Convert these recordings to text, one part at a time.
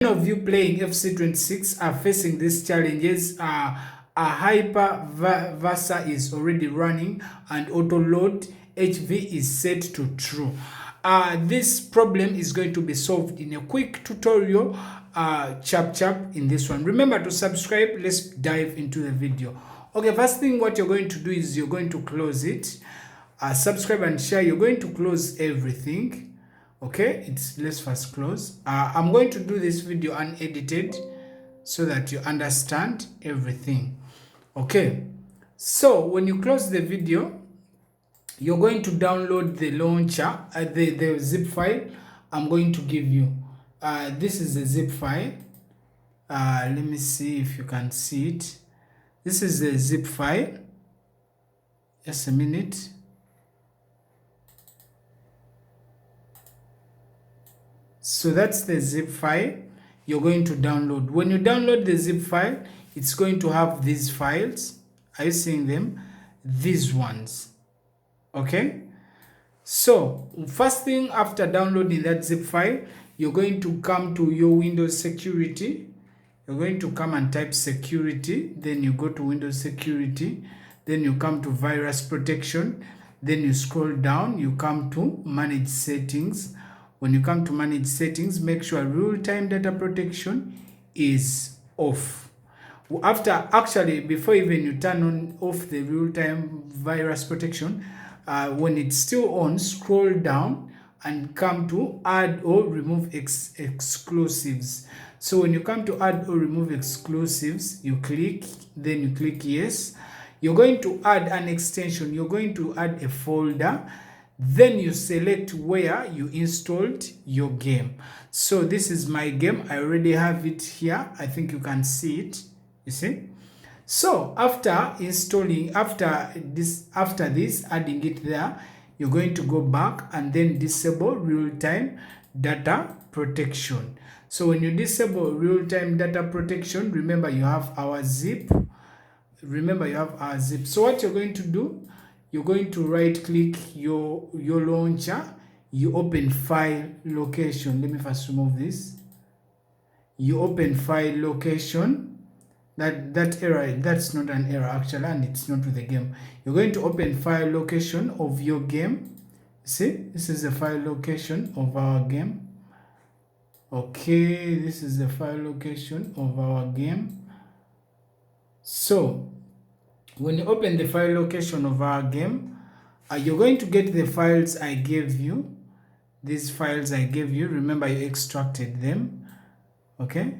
Many of you playing FC26 are facing these challenges. A Hypervisor is already running and auto load HV is set to true. This problem is going to be solved in a quick tutorial, chap in this one. Remember to subscribe. Let's dive into the video. Okay, first thing what you're going to do is you're going to close it. Subscribe and share. You're going to close everything. Okay, let's first close. I'm going to do this video unedited so that you understand everything. Okay, so when you close the video, you're going to download the launcher, the zip file I'm going to give you. This is the zip file. Let me see if you can see it. This is the zip file. Just a minute. So that's the zip file you're going to download. When you download the zip file, it's going to have these files. Are you seeing them? These ones. Okay? So, first thing after downloading that zip file, you're going to come to your Windows security. You're going to come and type security. Then you go to Windows security. Then you come to virus protection. Then you scroll down. You come to manage settings. When you come to manage settings, make sure real-time data protection is off. Before even you turn off the real-time virus protection, when it's still on, scroll down and come to add or remove exclusives. So when you come to add or remove exclusives, you click, then you click yes. You're going to add an extension. You're going to add a folder. Then you select where you installed your game. So this is my game. I already have it here. I think you can see it. You see? So after installing, after this, adding it there, you're going to go back and then disable real-time data protection. So when you disable real-time data protection, remember you have our zip. So what you're going to do, you're going to right click your launcher. You open file location. Let me first remove this. You open file location. That error, that's not an error actually, and it's not with the game. You're going to open file location of your game. See, this is the file location of our game. Okay, this is the file location of our game. So when you open the file location of our game, you're going to get the files I gave you. These files I gave you, remember you extracted them. Okay.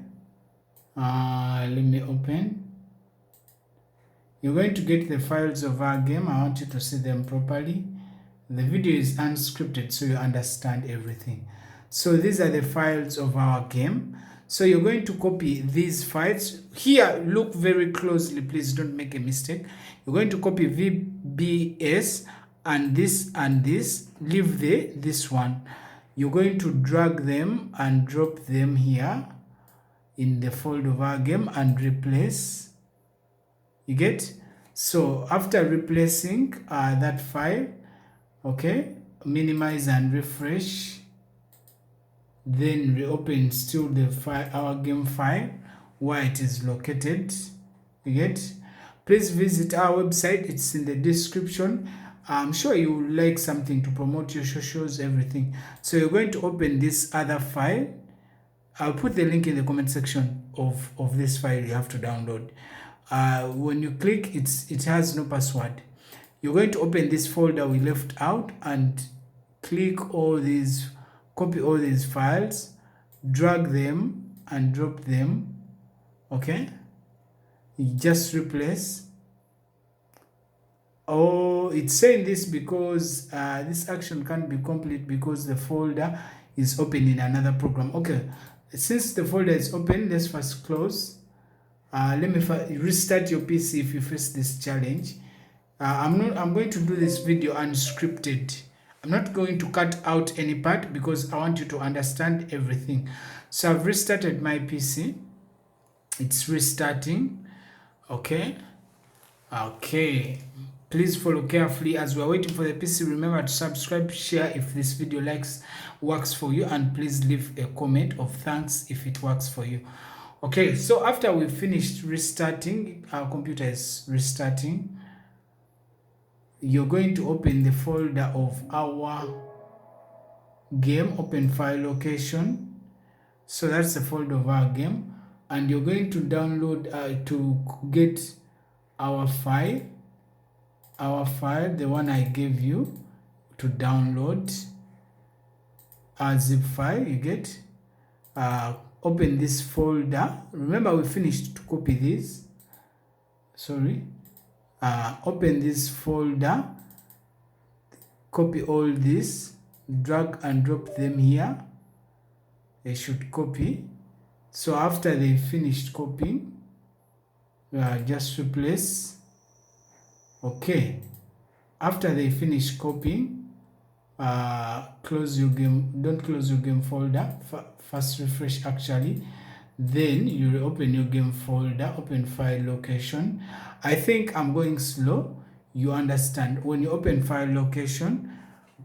Let me open. You're going to get the files of our game. I want you to see them properly. The video is unscripted, so you understand everything. So these are the files of our game. So you're going to copy these files. Here, look very closely, please don't make a mistake. You're going to copy VBS and this, leave this one. You're going to drag them and drop them here in the folder of our game and replace. You get? So after replacing that file, okay, minimize and refresh. Then reopen still the file, our game file, where it is located. You get? Please visit our website. It's in the description. I'm sure you will like something to promote your socials, everything. So you're going to open this other file. I'll put the link in the comment section of this file you have to download. When you click, it has no password. You're going to open this folder we left out and click all these. Copy all these files, drag them and drop them. Okay, you just replace. Oh, it's saying this because this action can't be complete because the folder is open in another program. Okay, since the folder is open, let's first close. Let me restart your PC if you face this challenge. I'm going to do this video unscripted. I'm not going to cut out any part because I want you to understand everything. So I've restarted my PC. It's restarting. Okay. Please follow carefully as we are waiting for the PC. Remember to subscribe, share if this video works for you, and please leave a comment of thanks if it works for you. Okay, so after we finished restarting, our computer is restarting, you're going to open the folder of our game, open file location. So that's the folder of our game, and you're going to download to get our file, the one I gave you to download, a zip file. You get open this folder. Remember, we finished to copy this. Sorry. Open this folder, copy all this, drag and drop them here. They should copy. So after they finished copying, just replace. Okay, after they finish copying, close your game. Don't close your game folder. First refresh actually, then you open your game folder, open file location. I think I'm going slow. You understand, when you open file location,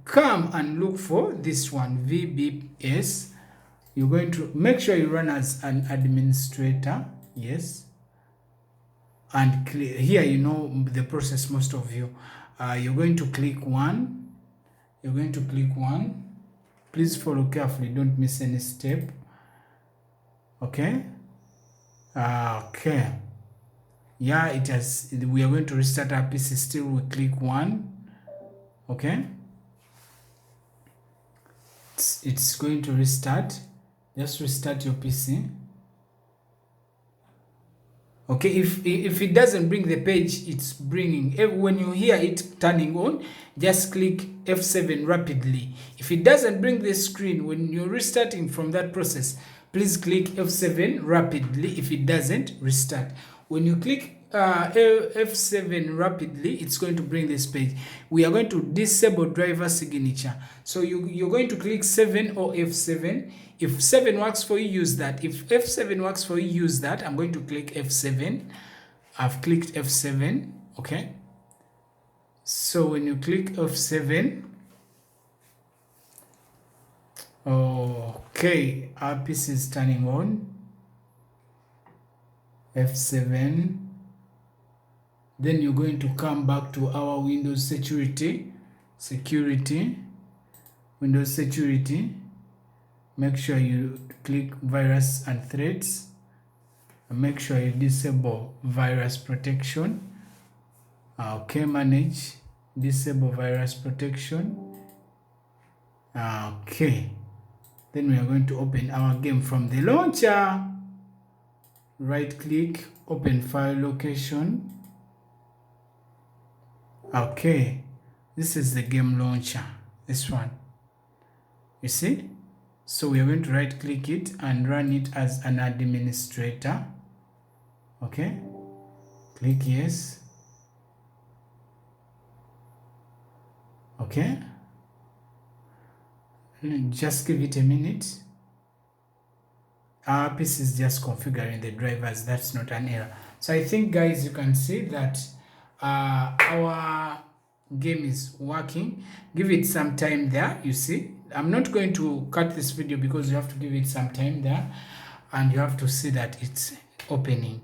come and look for this one, VBS. You're going to make sure you run as an administrator. Yes. And here, you know the process, most of you. You're going to click one. You're going to click one. Please follow carefully. Don't miss any step. Okay. Okay. Yeah, it has. We are going to restart our PC. Still, we click one. Okay. It's going to restart. Just restart your PC. Okay, if it doesn't bring the page it's bringing, when you hear it turning on, just click F7 rapidly. If it doesn't bring the screen when you're restarting from that process, please click F7 rapidly. If it doesn't, restart. When you click F7 rapidly, it's going to bring this page. We are going to disable driver signature. So you're going to click 7 or F7. If 7 works for you, use that. If F7 works for you, use that. I'm going to click F7. I've clicked F7. Okay. So when you click F7, okay, our PC is turning on. F7. Then you're going to come back to our Windows security, Windows security. Make sure you click virus and threats, and make sure you disable virus protection. Okay, manage, disable virus protection. Okay, then we are going to open our game from the launcher. Right click, open file location. Okay, this is the game launcher, this one, you see. So we are going to right click it and run it as an administrator. Okay, click yes. Okay, just give it a minute. Our PC is just configuring the drivers. That's not an error. So I think, guys, you can see that our game is working. Give it some time there. You see, I'm not going to cut this video because you have to give it some time there, and you have to see that it's opening.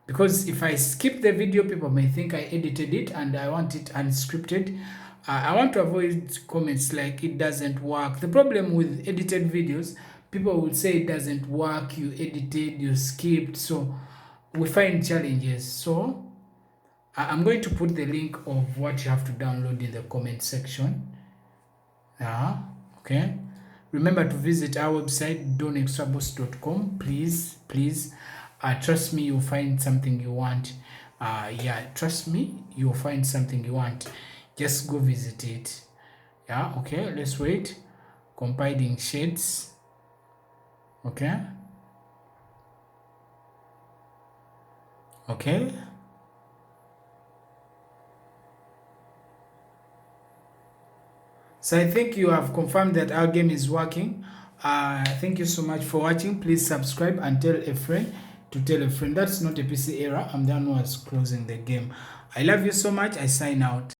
Because if I skip the video, people may think I edited it and I want it unscripted. I want to avoid comments like it doesn't work. The problem with edited videos, people will say it doesn't work, you edited, you skipped, so we find challenges. So I'm going to put the link of what you have to download in the comment section. Okay. Remember to visit our website, Donxtraboost.com. Please, trust me, you'll find something you want. Trust me, you'll find something you want. Just go visit it. Okay, let's wait. Compiling shades. Okay. So I think you have confirmed that our game is working. Thank you so much for watching. Please subscribe and tell a friend to tell a friend. That's not a PC error. I'm the one who was closing the game. I love you so much. I sign out.